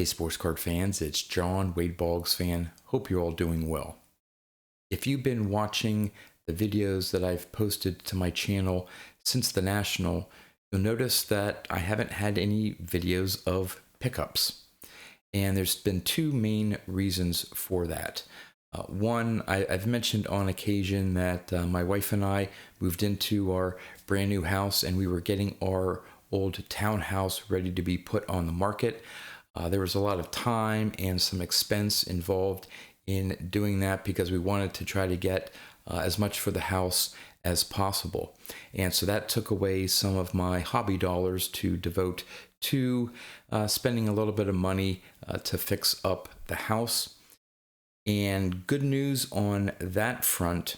Hey, sports card fans, it's John, Wade Boggs fan. Hope you're all doing well. If you've been watching the videos that I've posted to my channel since the National, you'll notice that I haven't had any videos of pickups. And there's been two main reasons for that. One, I've mentioned on occasion that my wife and I moved into our brand new house and we were getting our old townhouse ready to be put on the market. There was a lot of time and some expense involved in doing that because we wanted to try to get as much for the house as possible. And so that took away some of my hobby dollars to devote to spending a little bit of money to fix up the house. And good news on that front,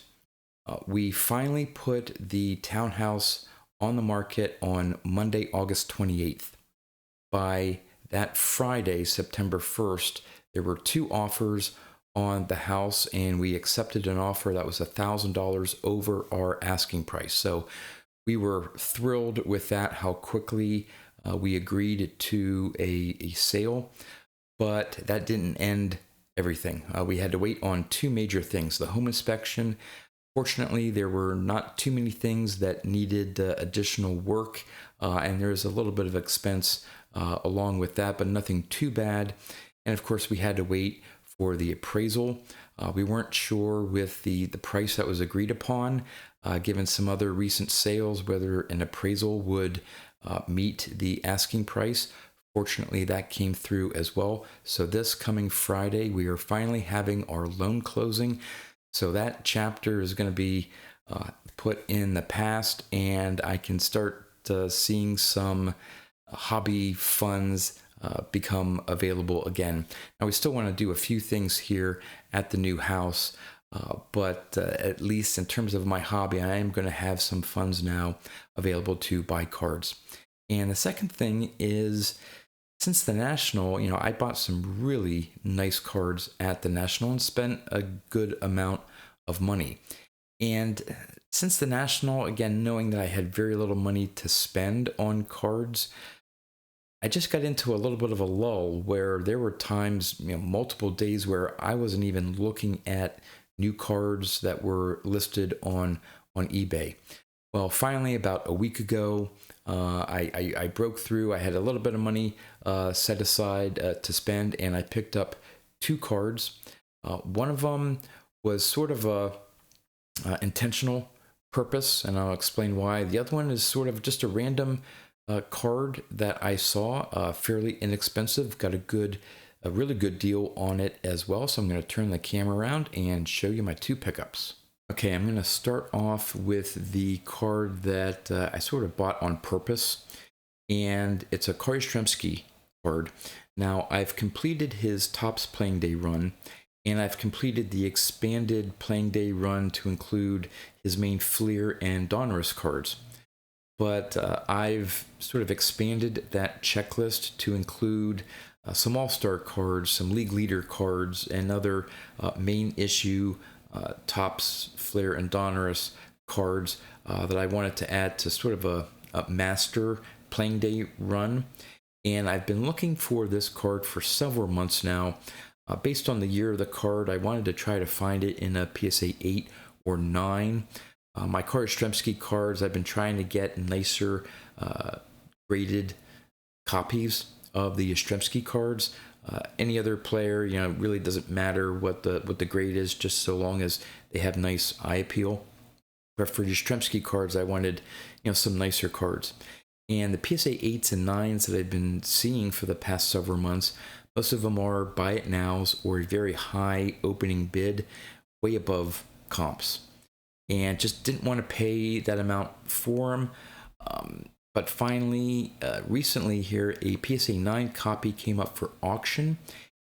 we finally put the townhouse on the market on Monday, August 28th. By that Friday, September 1st, there were two offers on the house, and we accepted an offer that was $1,000 over our asking price. So we were thrilled with that, how quickly we agreed to a sale, but that didn't end everything. We had to wait on two major things: the home inspection. Fortunately, there were not too many things that needed additional work, and there's a little bit of expense along with that, but nothing too bad. And of course, we had to wait for the appraisal. We weren't sure with the price that was agreed upon, given some other recent sales, whether an appraisal would meet the asking price. Fortunately, that came through as well. So this coming Friday, we are finally having our loan closing. So that chapter is going to be put in the past, and I can start seeing some hobby funds become available again. Now, we still want to do a few things here at the new house, but at least in terms of my hobby, I am going to have some funds now available to buy cards. And the second thing is, since the National, I bought some really nice cards at the National and spent a good amount of money. And since the National, again, knowing that I had very little money to spend on cards, I just got into a little bit of a lull where there were times, multiple days where I wasn't even looking at new cards that were listed on eBay. Well, finally, about a week ago, I broke through. I had a little bit of money set aside to spend, and I picked up two cards. One of them was sort of a intentional purpose, and I'll explain why. The other one is sort of just a random card that I saw, fairly inexpensive, got a really good deal on it as well. So I'm going to turn the camera around and show you my two pickups. Okay, I'm going to start off with the card that I sort of bought on purpose, and it's a Corey Yastrzemski card. Now, I've completed his Topps Playing Day run, and I've completed the expanded Playing Day run to include his main Fleer and Donruss cards. But I've sort of expanded that checklist to include some All-Star cards, some League Leader cards, and other main issue Topps, Fleer, and Donruss cards that I wanted to add to sort of a master Playing Day run. And I've been looking for this card for several months now. Based on the year of the card, I wanted to try to find it in a PSA 8 or 9. My Corey Yastrzemski cards, I've been trying to get nicer graded copies of the Yastrzemski cards. Any other player, it really doesn't matter what the grade is, just so long as they have nice eye appeal. But for Yastrzemski cards, I wanted, some nicer cards. And the PSA 8s and 9s that I've been seeing for the past several months, most of them are buy it nows or a very high opening bid, way above comps. And just didn't want to pay that amount for them. But finally, recently here, a PSA 9 copy came up for auction,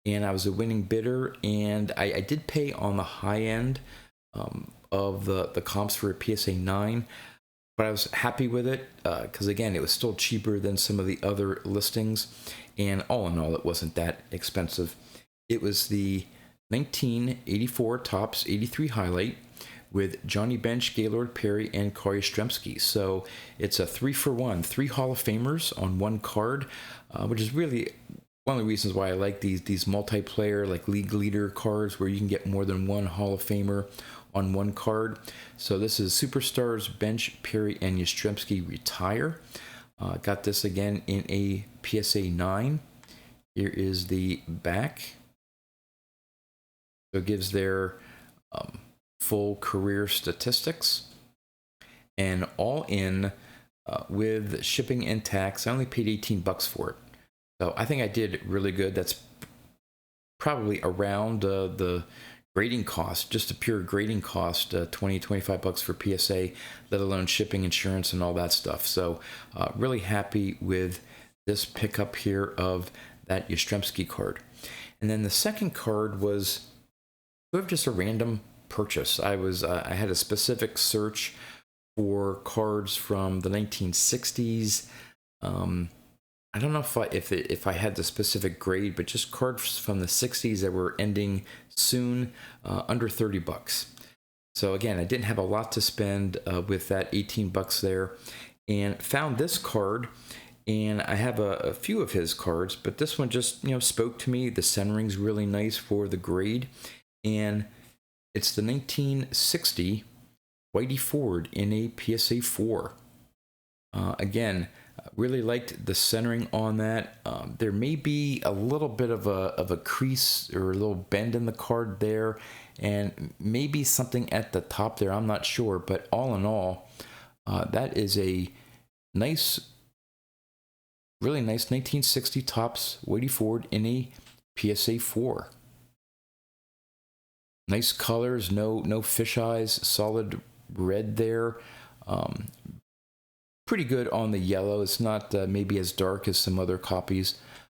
and I was a winning bidder, and I did pay on the high end of the comps for a PSA 9, but I was happy with it because, again, it was still cheaper than some of the other listings, and all in all, it wasn't that expensive. It was the 1984 Topps 83 highlight with Johnny Bench, Gaylord Perry, and Corey Yastrzemski. So it's a 3-for-1, 3 Hall of Famers on one card, which is really one of the reasons why I like these multiplayer, like league leader cards, where you can get more than one Hall of Famer on one card. So this is Superstars, Bench, Perry, and Yastrzemski retire. Got this again in a PSA 9. Here is the back. So it gives their full career statistics, and all in with shipping and tax. I only paid $18 for it. So I think I did really good. That's probably around the grading cost, just a pure grading cost, $20-25 for PSA, let alone shipping, insurance, and all that stuff. So really happy with this pickup here of that Yastrzemski card. And then the second card was sort of just a random purchase. I had a specific search for cards from the 1960s. I don't know if I had the specific grade, but just cards from the 60s that were ending soon, under $30. So again, I didn't have a lot to spend with that $18 there, and found this card. And I have a few of his cards, but this one just spoke to me. The centering's really nice for the grade, and it's the 1960 Whitey Ford in a PSA 4. Again, really liked the centering on that. There may be a little bit of a crease or a little bend in the card there, and maybe something at the top there. I'm not sure, but all in all, that is a nice, really nice 1960 Topps Whitey Ford in a PSA 4. Nice colors, no fish eyes, solid red there. Pretty good on the yellow. It's not maybe as dark as some other copies,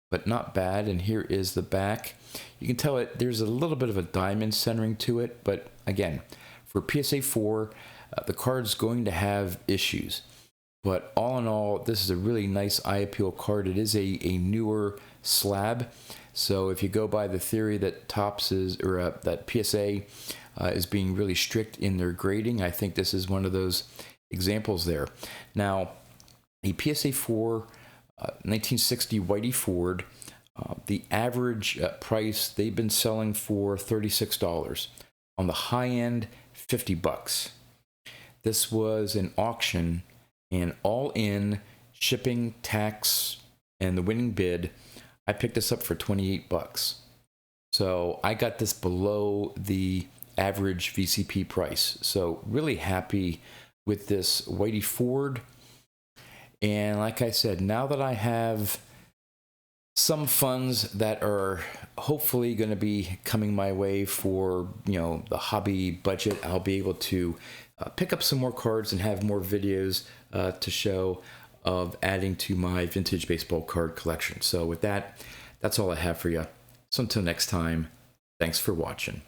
but not bad. And here is the back. You can tell there's a little bit of a diamond centering to it, but again, for PSA 4, the card's going to have issues. But all in all, this is a really nice eye appeal card. It is a newer slab. So if you go by the theory that Topps is, or that PSA is being really strict in their grading, I think this is one of those examples there. Now, a PSA 4 1960 Whitey Ford, the average price, they've been selling for $36. On the high end, $50. This was an auction, and all in shipping, tax, and the winning bid, I picked this up for $28. So I got this below the average VCP price. So really happy with this Whitey Ford. And like I said, now that I have some funds that are hopefully going to be coming my way for the hobby budget, I'll be able to pick up some more cards and have more videos to show of adding to my vintage baseball card collection. So with that, that's all I have for you. So until next time, thanks for watching.